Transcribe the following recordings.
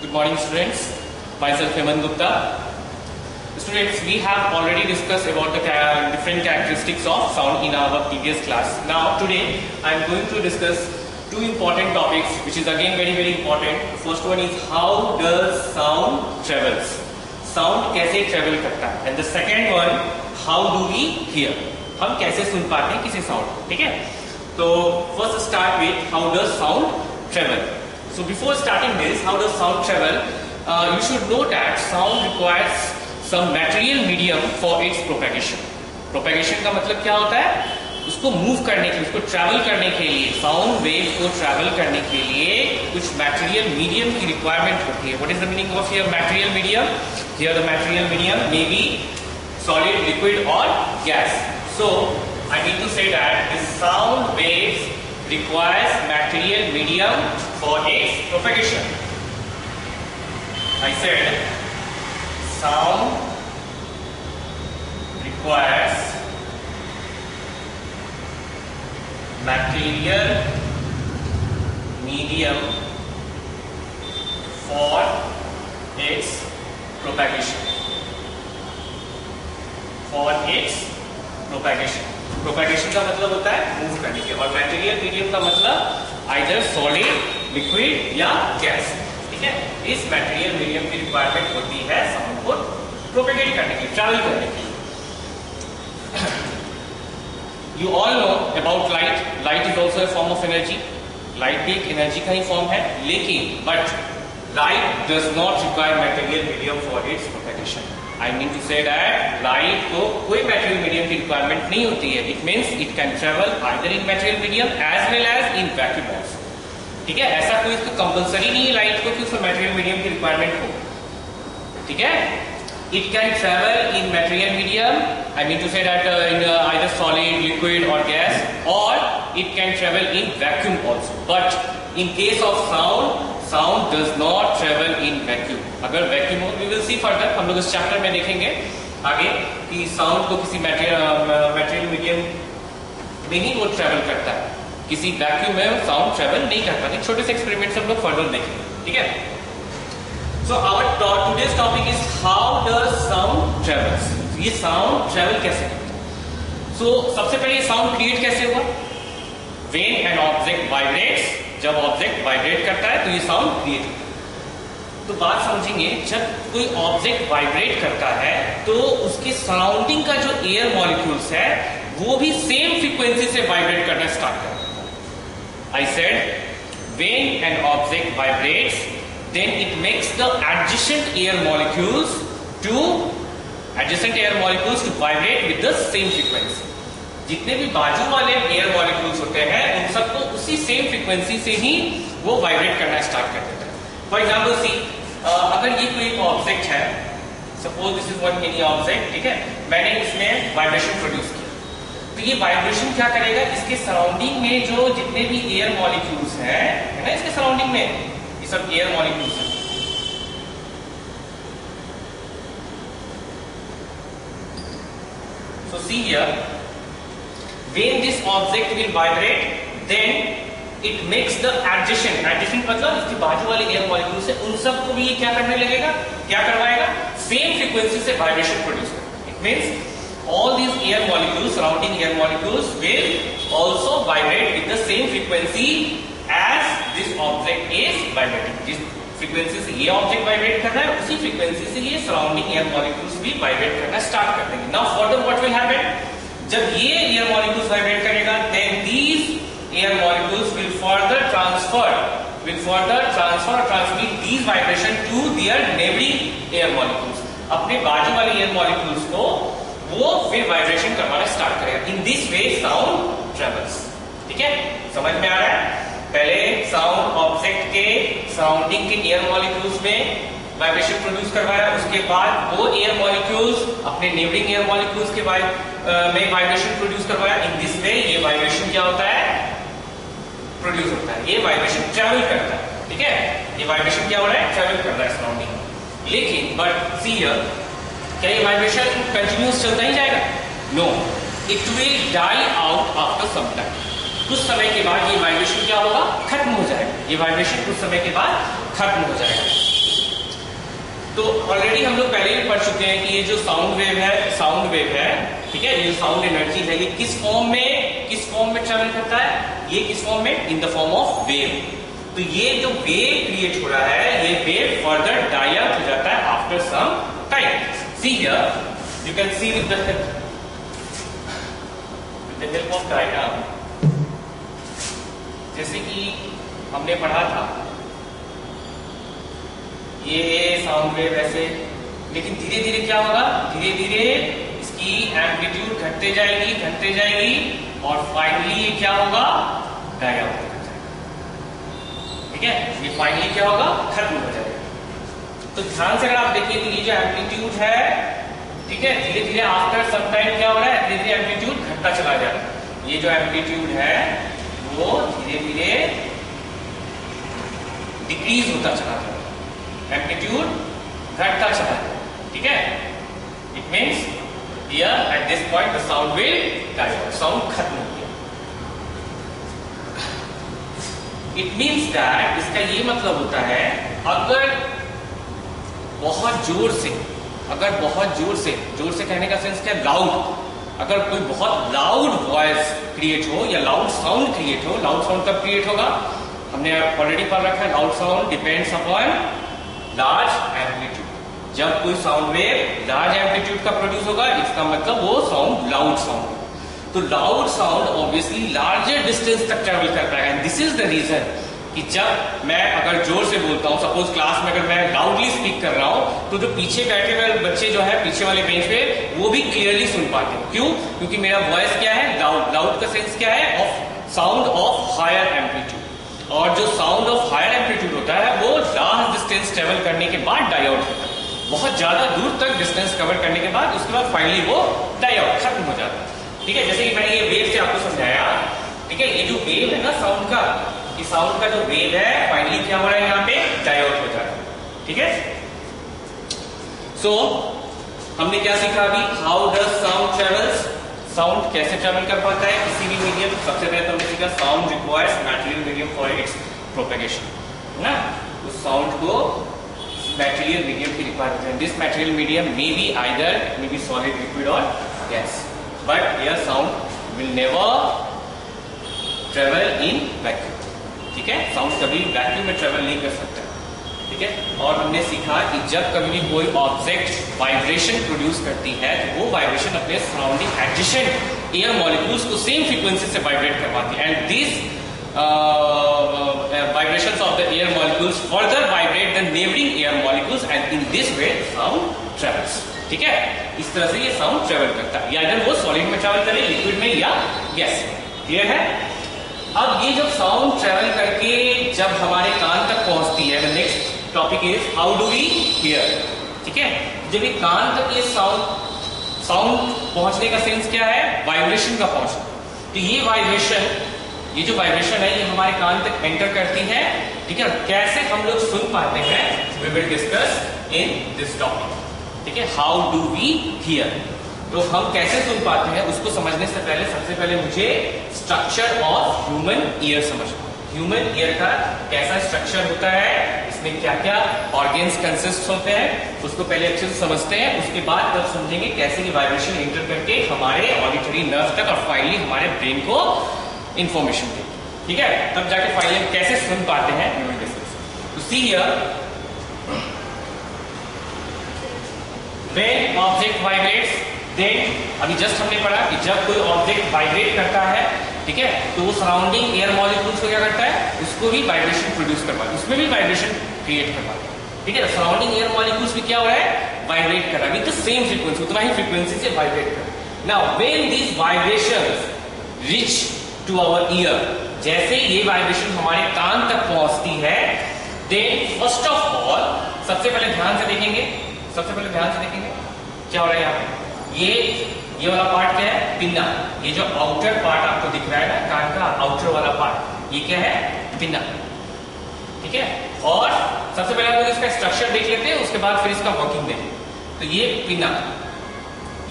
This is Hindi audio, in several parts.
Good morning, students. Myself Hemant Gupta. Students, we have already discussed about the different characteristics of sound in our previous class. Now, today I am going to discuss two important topics, which is again very important. The first one is how does sound travels? Sound कैसे travel करता है? And the second one, how do we hear? हम कैसे सुन पाते हैं किसी sound को? ठीक है? तो first start with how does sound travel? So before starting this, how does sound travel? You should know that sound requires some material medium for its propagation. Propagation का मतलब क्या होता है? उसको मूव करने के लिए, उसको ट्रैवल करने के लिए, साउंड वेव को ट्रैवल करने के लिए कुछ मटेरियल मीडियम की रिक्वायरमेंट होती है. What is the meaning of here material medium? Here the material medium may be solid, liquid और gas. So I need to say that this sound waves requires material medium for its propagation. I said sound requires material medium for its propagation. For its propagation. Propagation का मतलब होता है मूव करने के, और मटेरियल मीडियम का मतलब आइदर सॉलिड, लिक्विड या गैस. ठीक है, इस मटेरियल मीडियम की रिक्वायरमेंट होती है साउंड को प्रोपेगेट करने की, ट्रैवल करने की. You all know about light. Light is also a form of energy. Light भी एक एनर्जी का ही फॉर्म है, लेकिन but light does not require material medium for its propagation. I mean to say that light को कोई material medium की requirement नहीं होती है. It means it can travel either in material medium as well as in vacuum also. ठीक है, ऐसा कोई इसको कंपल्सरी नहीं है लाइट को कि उसमें material medium की requirement हो. ठीक है, it can travel in material medium. I mean to say that in either solid, liquid or gas, or it can travel in vacuum also. But in case of sound does not travel in vacuum. अगर वैक्यूम हो, we will see further, हम लोग इस चैप्टर में देखेंगे आगे कि साउंड को किसी मटेरियल मीडियम में ही वो ट्रेवल करता है, किसी वैक्यूम में साउंड ट्रेवल नहीं कर पाते. छोटे से एक्सपेरिमेंट्स हम लोग फर्दर देखेंगे. ठीक है, so our today's topic is how does sound travels. ये साउंड ट्रेवल कैसे करता है? सो सबसे पहले ये साउंड क्रिएट कैसे हुआ? When an object vibrates. जब ऑब्जेक्ट वाइब्रेट करता है तो ये साउंड क्रिएट होता है. तो बात समझेंगे, जब कोई ऑब्जेक्ट वाइब्रेट करता है तो उसके सराउंडिंग का जो एयर मॉलिक्यूल्स है वो भी सेम फ्रीक्वेंसी से वाइब्रेट करना स्टार्ट कर देता है. I said when an object vibrates then it makes the adjacent air molecules to vibrate with the same frequency. जितने भी बाजू वाले एयर मॉलिक्यूल्स होते हैं उन सबको उसी सेम फ्रीक्वेंसी से ही वो वाइब्रेट करना स्टार्ट कर देता है. फॉर एग्जाम्पल सी, अगर ये कोई ऑब्जेक्ट है, suppose this is one any object. ठीक है, मैंने इसमें वाइब्रेशन प्रोड्यूस किया, तो ये वाइब्रेशन क्या करेगा, इसके सराउंडिंग में जो जितने भी एयर मॉलिक्यूल्स है ना, इसके सराउंडिंग में ये सब एयर मॉलिक्यूल्स है. So see here, when this object will vibrate, then it makes the adjacent मतलब इसके बाजू वाले एयर मॉलिक्यूल्स है, उन सबको भी ये क्या करने लगेगा, क्या करवाएगा, सेम फ्रीक्वेंसी से वाइब्रेशन प्रोड्यूस करेगा. It means all these air molecules, surrounding air molecules will also vibrate with the same frequency as this object is vibrating. जिस फ्रीक्वेंसी से ये ऑब्जेक्ट वाइब्रेट कर रहा है उसी फ्रीक्वेंसी से ये सराउंडिंग एयर मॉलिक्यूल्स भी वाइब्रेट करना स्टार्ट कर देंगे. Now further what will happen, जब ये एयर मॉलिक्यूल्स वाइब्रेट करेगा, then these air molecules will further transmit these vibration to their neighboring air molecules. अपने बाजू वाले एयर मॉलिक्यूल्स को वो फिर वाइब्रेशन करवाना स्टार्ट करेगा. In this way sound travels. ठीक है, समझ में आ रहा है? पहले साउंड ऑब्जेक्ट के सराउंडिंग के एयर मॉलिक्यूल्स में वाइब्रेशन प्रोड्यूस करवाया, उसके बाद वो एयर मॉलिक्यूल्स अपने नेबरिंग एयर मॉलिक्यूल्स के में वाइब्रेशन प्रोड्यूस करवाया. इन दिस वे ये वाइब्रेशन क्या होता है, प्रोड्यूस होता है. ये वाइब्रेशन ट्रैवल करता है. ठीक है, ये वाइब्रेशन क्या हो रहा है, ट्रैवल कर रहा है सराउंडिंग में. लेकिन बट सी हियर, क्या ये वाइब्रेशन कंटिन्यूस चलता ही जाएगा? No, it will die out after some time. कुछ समय के बाद ये वाइब्रेशन क्या होगा, खत्म हो जाएगा. ये वाइब्रेशन कुछ समय के बाद खत्म हो जाएगा. तो ऑलरेडी हम लोग पहले भी पढ़ चुके हैं कि ये जो साउंड वेव है, ठीक है, ये जो साउंड एनर्जी है ये किस फॉर्म में ट्रेवल करता है, ये किस फॉर्म में, in the form of wave. तो ये जो वेव क्रिएट हो रहा है, ये वेव फर्दर डाई आउट हो जाता है after some time. See here, you can see with the help of diagram, जैसे कि हमने पढ़ा था ये साउंड वेव ऐसे, लेकिन धीरे धीरे क्या होगा, धीरे धीरे इसकी एम्पलीट्यूड घटते जाएगी और फाइनली ये क्या होगा, डाई आउट हो जाएगा। ठीक है, ये फाइनली क्या होगा, खत्म हो जाएगा। तो ध्यान से अगर आप देखिए तो ये जो एम्पलीट्यूड है, ठीक है, धीरे धीरे आफ्टर सम टाइम क्या हो रहा है, धीरे धीरे एम्पलीट्यूड घटता चला जा रहा है। ये जो एम्पलीट्यूड है वो धीरे धीरे डिक्रीज होता चला जा रहा है, एम्पलीट्यूड घटता चला जाए। ठीक है, it means here at this point the sound will die out, sound खत्म हो गया। इट मीन्स दैट, इसका ये मतलब होता है अगर बहुत जोर से, जोर से कहने का सेंस क्या, लाउड, अगर कोई बहुत लाउड वॉइस क्रिएट हो या लाउड साउंड क्रिएट हो, लाउड साउंड कब क्रिएट होगा, हमने ऑलरेडी पढ़ रखा है, loud sound depends upon large amplitude. जब कोई साउंड वेव लार्ज एम्पलीट्यूड का प्रोड्यूस होगा, इसका मतलब वो साउंड लाउड साउंड। तो loud sound obviously larger distance तक ट्रेवल करता है, and this is the reason कि जब मैं अगर जोर से बोलता हूं, सपोज क्लास में अगर मैं लाउडली स्पीक कर रहा हूं, तो जो पीछे बैठे हुए बच्चे जो है पीछे वाले बेंच पे, वो भी क्लियरली सुन पाते हैं। क्यों? क्योंकि मेरा वॉइस क्या है, लाउड। लाउड का सेंस क्या है, of sound of higher amplitude. और जो साउंड ऑफ हायर एम्पलीट्यूड होता है वो लार्ज डिस्टेंस ट्रेवल करने के बाद डाई आउट होता है, बहुत ज्यादा दूर तक डिस्टेंस कवर करने के बाद, उसके बाद फाइनली वो डाई आउट खत्म हो जाता है। ठीक है, जैसे कि मैंने ये वेव से आपको समझाया, ठीक है, ये जो वेव है ना साउंड का, ये साउंड का जो वेव है फाइनली क्या हो रहा है, यहाँ पे डाई आउट हो जा रहा है। ठीक है, सो हमने क्या सीखा अभी, how does sound travels, sound कैसे ट्रेवल कर पाता है किसी भी मीडियम। सबसे पहले तो हमने सीखा sound requires material medium for its propagation, है ना। उस साउंड को मैटेरियल मीडियम की रिक्वायरमेंट है। This material medium may be either may be solid, liquid और gas, but here sound will never travel in vacuum. ठीक है, साउंड कभी वैक्यूम में ट्रेवल नहीं कर सकता। ठीक है, और हमने सीखा कि जब कभी भी कोई ऑब्जेक्ट वाइब्रेशन प्रोड्यूस करती है तो वो वाइब्रेशन अपने सराउंडिंग एडजेसेंट एयर मॉलिक्यूल्स को सेम फ्रीक्वेंसी से वाइब्रेट करवाती है, and this vibrations of the air molecules further vibrate the neighboring air molecules, and in this way sound travels. ठीक है, इस तरह से ये साउंड ट्रेवल करता है, या अगर वो सॉलिड में ट्रेवल करे, लिक्विड में या गैस में। क्लियर है? अब ये जब साउंड ट्रेवल करके जब हमारे कान तक पहुंचती है, the next topic is how do we hear. ठीक है, जब ये कान तक ये साउंड पहुंचने का सेंस क्या है, वाइब्रेशन का पहुंचना। तो ये जो वाइब्रेशन है ये हमारे कान तक एंटर करती है। ठीक है, कैसे हम लोग सुन पाते हैं, we will discuss in this topic. ठीक है, हाउ डू वी हियर, तो हम कैसे सुन पाते हैं उसको समझने से पहले सबसे पहले मुझे स्ट्रक्चर ऑफ ह्यूमन ईयर समझना। ह्यूमन ईयर का कैसा स्ट्रक्चर होता है, इसमें क्या क्या ऑर्गेन्स कंसिस्ट होते हैं, उसको पहले अच्छे से समझते हैं। उसके बाद तब समझेंगे कैसे ये वाइब्रेशन एंटर करके हमारे ऑडिटरी नर्व तक और फाइनली हमारे ब्रेन को इंफॉर्मेशन दे। ठीक है, तब जाके फाइनली कैसे सुन पाते हैं वी विल डिस्कस। तो see here, when object vibrates, then अभी जस्ट हमने पढ़ा कि जब कोई ऑब्जेक्ट वाइब्रेट करता है, ठीक है, तो वो सराउंडिंग एयर मॉलिक्यूल्स को क्या करता है, उसको भी वाइब्रेशन प्रोड्यूस करवाता है, उसमें भी वाइब्रेशन क्रिएट करवाता है। ठीक है, सराउंडिंग एयर मॉलिक्यूल्स भी क्या हो रहा है, वाइब्रेट कर रहा है विद द सेम फ्रीक्वेंसी, उतना ही फ्रीक्वेंसी से वाइब्रेट कर रहा है। Now when these vibrations reach to our ear, जैसे ये वाइब्रेशन हमारे कान तक पहुंचती है, देन फर्स्ट ऑफ ऑल सबसे पहले ध्यान से देखेंगे क्या हो रहा है यहाँ पे, ये वाला पार्ट क्या है, पिन्ना। ये जो आउटर पार्ट आपको दिख रहा है ना कान का, आउटर वाला पार्ट, ये क्या है, पिन्ना। ठीक है, और सबसे पहले हम लोग इसका स्ट्रक्चर देख लेते हैं, उसके बाद फिर इसका वर्किंग देखेंगे। तो ये पिन्ना,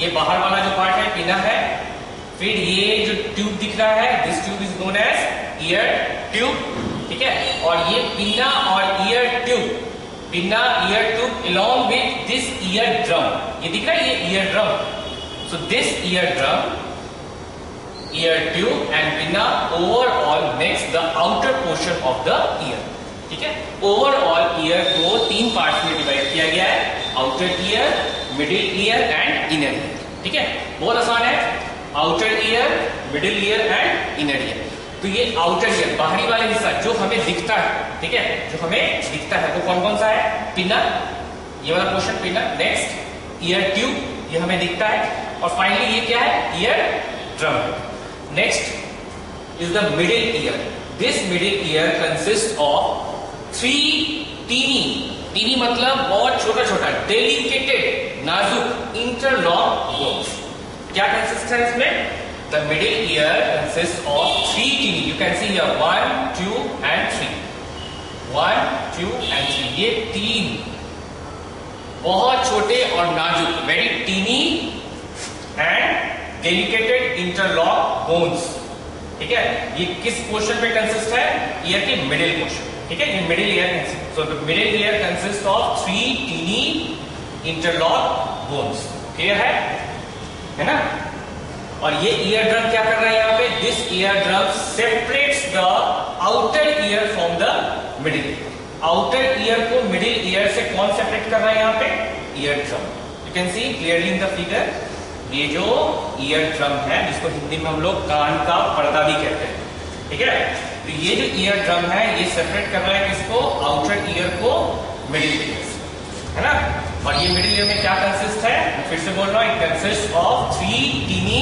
ये बाहर वाला जो पार्ट है पिन्ना है। फिर ये जो ट्यूब दिख रहा है, this tube is known as ear tube. ठीक है, और ये पिन्ना और ear tube pinna ear tube along with this ear drum. ये दिख रहा है ये ear drum. So this ear drum, ear tube and pinna overall makes the outer portion of the ear. ठीक है, overall ear को 3 पार्ट्स में डिवाइड किया गया है, outer ear, middle ear and inner ear. ठीक है, बहुत आसान है. outer ear, middle ear and inner ear. तो ये आउटर ईयर बाहरी वाला हिस्सा जो हमें दिखता है, ठीक है, जो हमें दिखता है वो कौन कौन सा है? पिना, ये वाला पोर्शन पिना. नेक्स्ट ईयर ट्यूब, ये हमें दिखता है. और फाइनली ये क्या है? Ear drum. Next is the middle ear. This middle ear consist of 3 tiny मतलब बहुत छोटा छोटा डेलिकेटेड नाजुक इंटरलॉक बोन्स. क्या कंसिस्ट है इसमें? The middle ear consists of 3 teeny. You can see here 1, 2 and 3. 1, 2 and 3. ये 3 बहुत छोटे और नाजुक, very teeny and delicated interlock bones. ठीक है, ये किस पोर्शन पे कंसिस्ट है? ईयर के मिडिल पोर्शन. ठीक है, ये middle ear consist. So the middle ear consists of 3 teeny interlock bones. Clear है ना? और ये ईयर ड्रम क्या कर रहा है यहाँ पे? This ear drum separates the outer ear from the middle. Outer ear को मिडिल ईयर से कौन सेपरेट कर रहा है यहाँ पे? Ear drum. You can see clearly in the figure. ये जो ईयर ड्रम है जिसको हिंदी में हम लोग कान का पर्दा भी कहते हैं. ठीक है, तो ये जो ईयर ड्रम है ये सेपरेट कर रहा है किसको? आउटर ईयर को मिडिल ईयर से, है ना? और ये मिडिल ईयर में क्या कंसिस्ट है? मैं फिर से बोल रहा हूं, it consist of 3 tiny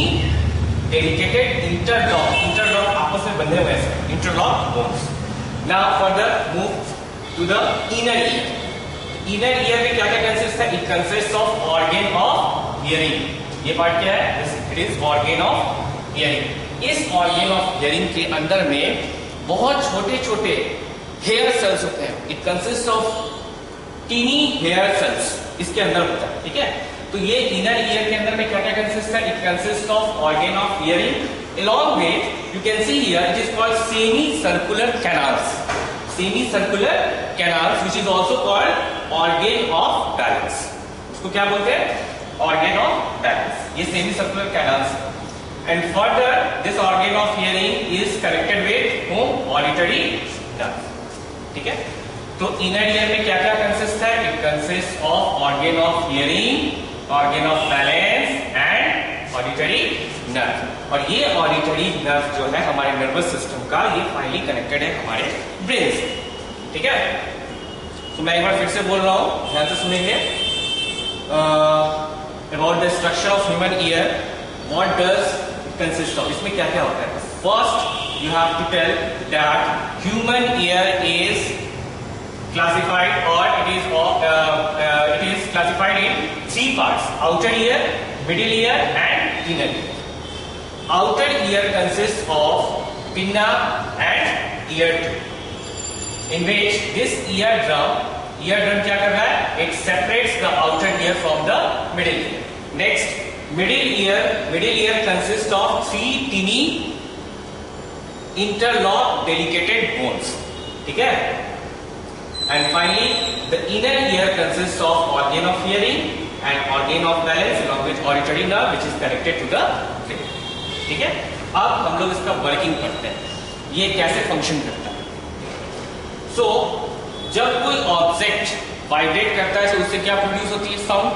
delicated interlock आपस में बंधे हुए हैं, interlock bones. Now further move to the inner ear. Inner ear में क्या क्या कंसिस्ट है? It consist of organ of hearing. ये पार्ट क्या है? It is organ of hearing. इस ऑर्गन ऑफ हियरिंग के अंदर में बहुत छोटे छोटे हेयर सेल्स होते हैं. It consist of tiny hair cells इसके अंदर होता है. ठीक है, तो ये इनर ईयर के अंदर में क्या क्या कंसिस्ट है? It consist of organ of hearing along with you can see here it is called semicircular canals. Semicircular canals which is also called organ of balance. इसको क्या बोलते हैं? Organ of balance. ये semicircular canals. And further this organ of hearing is connected with whom? Auditory nerve. ठीक है, तो इनर ईयर में क्या क्या कंसिस्ट है? It consist of organ of hearing, organ of balance and auditory nerve. और ये ऑडिटरी नर्व जो है हमारे नर्वस सिस्टम का, ये फाइनली कनेक्टेड है हमारे ब्रेन से. ठीक है, तो मैं एक बार फिर से बोल रहा हूं, ध्यान से सुनेंगे. About the structure of human ear, what does it consist of? इसमें क्या क्या होता है? First you have to tell that human ear is classified or it is classified in 3 parts: outer ear, middle ear and inner ear. Outer ear consists of pinna and ear tube, in which this ear drum क्या कर रहा है? It separates the outer ear from the middle ear. Next, middle ear consists of 3 teeny interlocked delicated bones. ठीक है, and finally the inner ear consists of organ of hearing and organ of balance along with auditory nerve which is connected to the brain. ठीक है, अब हम लोग इसका वर्किंग करते हैं, ये कैसे फंक्शन करता है. सो जब कोई ऑब्जेक्ट वाइब्रेट करता है तो उससे क्या प्रोड्यूस होती है? साउंड.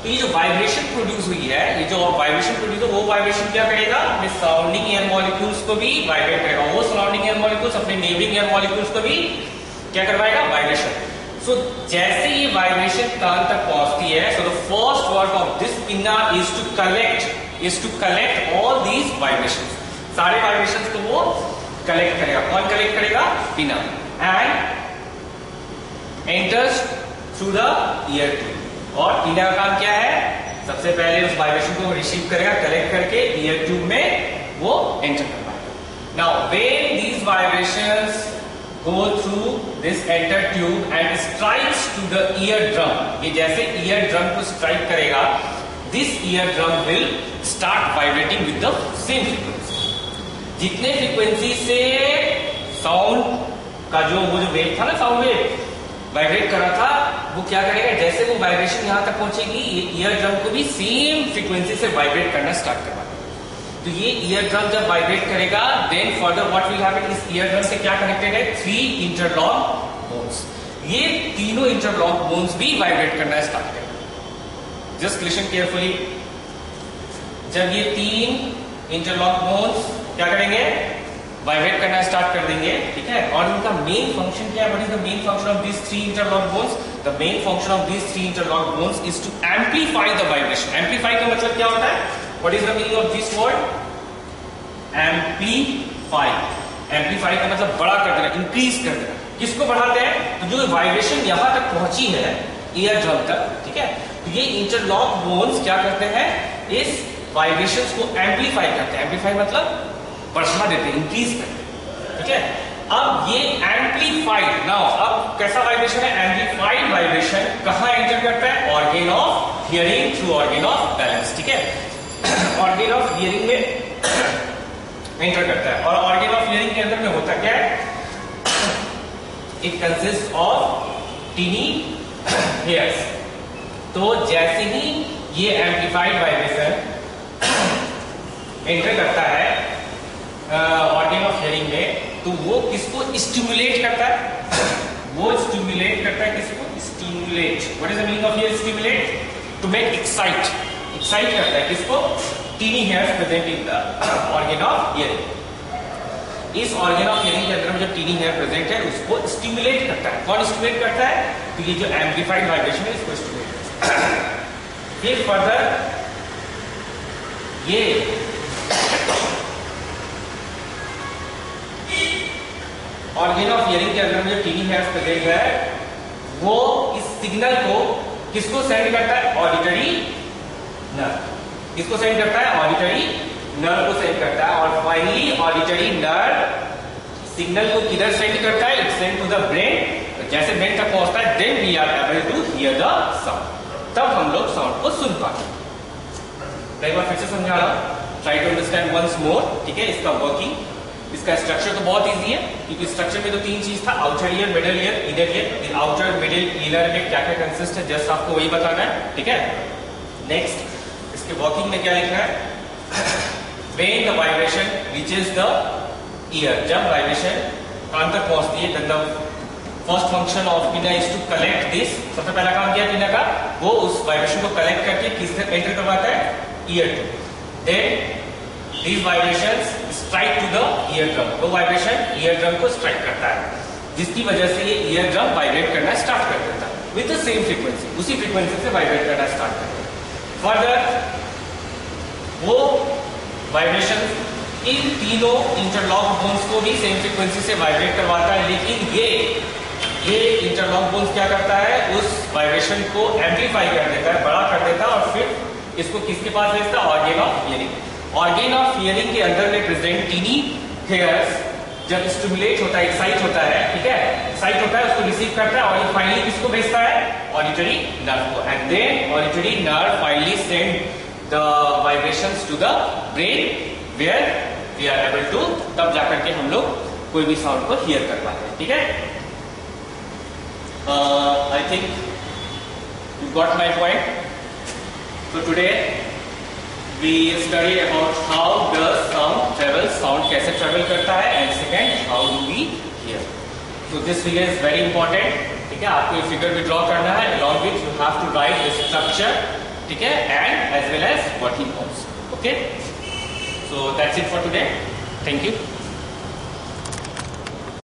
तो ये जो वाइब्रेशन प्रोड्यूस हुई है, ये जो वाइब्रेशन प्रोड्यूस है, वो वाइब्रेशन क्या करेगा? अपने सराउंडिंग एयर मॉलिक्यूल्स को भी वाइब्रेट करेगा. वो सराउंडिंग एयर मॉलिक्यूल्स अपने नेबरिंग एयर मॉलिक्यूल्स को भी क्या करवाएगा? वाइब्रेशन. सो जैसे ये वाइब्रेशन कान तक पहुंचती है, so the first work of this pinna is to collect all these vibrations. सारे वाइब्रेशंस को वो कलेक्ट करेगा. कौन कलेक्ट करेगा? Pinna. And enters through the ear tube. और पिन्ना का काम क्या है? सबसे पहले उस वाइब्रेशन को रिसीव करेगा, कलेक्ट करके ईयर ट्यूब में वो एंटर कर पाएगा. Now when these vibrations go through this enter tube and strikes to the eardrum. ये जैसे eardrum को strike करेगा, this eardrum will start vibrating with the same frequency. जितने frequency से sound का जो वो जो wave था ना, sound wave वाइब्रेट कर रहा था, वो क्या करेगा, जैसे वो वाइब्रेशन यहाँ तक पहुंचेगी, ये ईयर ड्रम को भी सेम फ्रीक्वेंसी से वाइब्रेट करना स्टार्ट करवा देगा। तो ये ईयर ड्रम जब वाइब्रेट करेगा, then further what will happen, इस ईयर ड्रम से क्या कनेक्टेड है, 3 इंटरलॉक बोन्स। ये तीनों इंटरलॉक बोन्स भी वाइब्रेट करना स्टार्ट करेगा। Just listen carefully. जब ये 3 इंटरलॉक बोन्स क्या करेंगे, वाइब्रेट करना स्टार्ट कर देंगे, ठीक है। और इनका मेन फंक्शन क्या है, what is the main function of this 3 interlock bones? The main function of this 3 interlock bones is to amplify the vibration. Amplify का मतलब क्या होता है, what is the meaning of this word, amplify. Amplify का मतलब बड़ा कर देना, इंक्रीज कर देना। किसको बढ़ाते हैं, तो जो वाइब्रेशन यहां तक पहुंची है ईयर ड्रम तक, ठीक है, तो ये इंटरलॉक बोन्स क्या करते हैं, इस वाइब्रेशंस को एम्पलीफाई करते हैं। एम्पलीफाई मतलब बढ़ा देते हैं, इंक्रीज करते हैं, ठीक है। अब ये एम्पलीफाइड, नाउ अब कैसा वाइब्रेशन है, एम्पलीफाइड वाइब्रेशन कहां एंटर करता है, organ of hearing through organ of balance, ठीक है। ऑर्गन ऑफ हियरिंग में एंटर करता है। और ऑर्गन ऑफ हियरिंग के अंदर में होता क्या है, it consist of tiny hairs. तो जैसे ही ये एम्पलीफाइड वाइब्रेशन एंटर करता है ऑर्गन ऑफ हियरिंग में, तो वो किसको स्टिमुलेट करता है, वो स्टिमुलेट करता है किसको, stimulate. What is the meaning of here stimulate, to make excite, excite करता है किसको, tiny hairs present in the organ of hearing. इस ऑर्गन ऑफ हियरिंग के अंदर में जो टीनी हेयर प्रेजेंट है उसको स्टिमुलेट करता है। कौन स्टिमुलेट करता है, तो ये जो एम्पलीफाइड वाइब्रेशन है इसको स्टिमुलेट करता है। फिर फर्दर ये ऑर्गन ऑफ हियरिंग के अंदर में जो टीनी हेयर्स प्रेजेंट है वो इस सिग्नल को किसको सेंड करता है, ऑडिटरी नर्व। किसको सेंड करता है, ऑडिटरी नर्व को सेंड करता है। और फाइनली ऑडिटरी नर्व सिग्नल को किधर सेंड करता है, it send to the brain. जैसे ब्रेन तक पहुंचता है, then we are able to hear the sound, तब हम लोग साउंड को सुन पाते हैं। एक बार फिर से समझा रहा हूं, try to understand once more, ठीक है। इसका वर्किंग, इसका स्ट्रक्चर तो बहुत इजी है, क्योंकि स्ट्रक्चर में तो 3 चीज था, outer ear, middle ear, inner year. Outer middle ear में क्या क्या कंसिस्ट है, जस्ट आपको वही बताना है, ठीक है। नेक्स्ट इसके वर्किंग में क्या लिखना है, when the vibration reaches the year, जब वाइब्रेशन कान तक पहुंचती है, द फर्स्ट फंक्शन ऑफ पिना इज टू कलेक्ट दिस। सबसे पहला काम किया पिना का, वो उस वाइब्रेशन को कलेक्ट करके किस तक एंटर करवाता है, ear to. Then these vibrations strike to the eardrum, वो वाइब्रेशन eardrum को स्ट्राइक करता है, जिसकी वजह से ये eardrum वाइब्रेट करना स्टार्ट कर देता है विद द सेम फ्रीक्वेंसी, उसी फ्रीक्वेंसी से वाइब्रेट करना स्टार्ट कर देता है। फर्दर वो वाइब्रेशन इन तीनों इंटरलॉक बोन्स को भी सेम फ्रीक्वेंसी से वाइब्रेट करवाता है, लेकिन ये इंटरलॉक बोन्स क्या करता है, उस वाइब्रेशन को एम्पलीफाई कर देता है, बड़ा कर देता है, और फिर इसको किसके पास भेजता है, organ of hearing. Organ of hearing के अंदर में प्रेजेंट टीनी हेयर्स जब स्टिमुलेट होता है, एक्साइट होता है, ठीक है, एक्साइट होता है, उसको रिसीव करता है, और ये फाइनली किसको भेजता है, ऑडिटरी नर्व को। And then auditory nerve finally send the vibrations to the brain, where we are able to, तब जाकर के हम लोग कोई भी साउंड को हियर कर पाते हैं, ठीक है। I think you got my point. So today we study about how does sound travel, sound कैसे travel करता है, and second how do we hear. So this figure is very important, ठीक है। आपको ये figure भी draw करना है, along with you have to write the structure, ठीक है, and as well as working also. Okay. So that's it for today. Thank you.